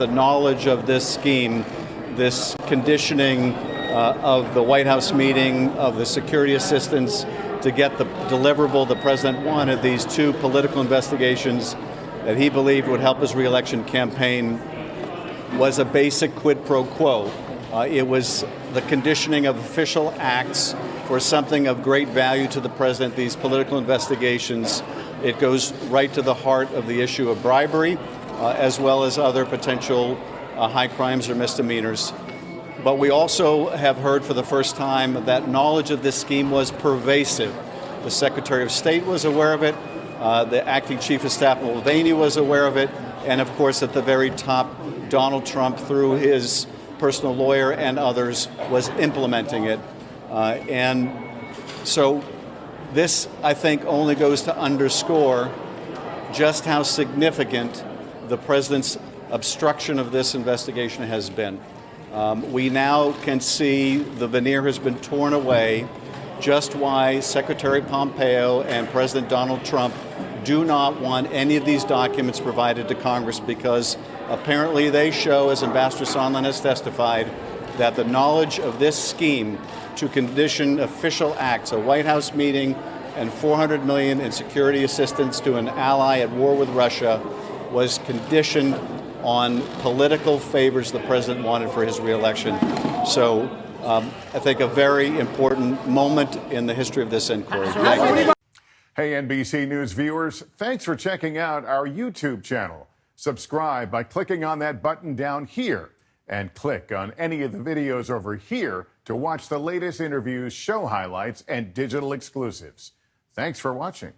The knowledge of this scheme, this conditioning of the White House meeting, of the security assistance to get the deliverable the president wanted, these two political investigations that he believed would help his reelection campaign, was a basic quid pro quo. It was the conditioning of official acts for something of great value to the president, these political investigations. It goes right to the heart of the issue of bribery, as well as other potential high crimes or misdemeanors. But we also have heard for the first time that knowledge of this scheme was pervasive. The Secretary of State was aware of it, the Acting Chief of Staff Mulvaney was aware of it, and of course at the very top, Donald Trump, through his personal lawyer and others, was implementing it. And so this, I think, only goes to underscore just how significant the president's obstruction of this investigation has been. We now can see the veneer has been torn away just why Secretary Pompeo and President Donald Trump do not want any of these documents provided to Congress, because apparently they show, as Ambassador Sondland has testified, that the knowledge of this scheme to condition official acts, a White House meeting and $400 million in security assistance to an ally at war with Russia, was conditioned on political favors the president wanted for his reelection. So I think a very important moment in the history of this inquiry. Thank you. Hey, NBC News viewers, thanks for checking out our YouTube channel. Subscribe by clicking on that button down here, and click on any of the videos over here to watch the latest interviews, show highlights, and digital exclusives. Thanks for watching.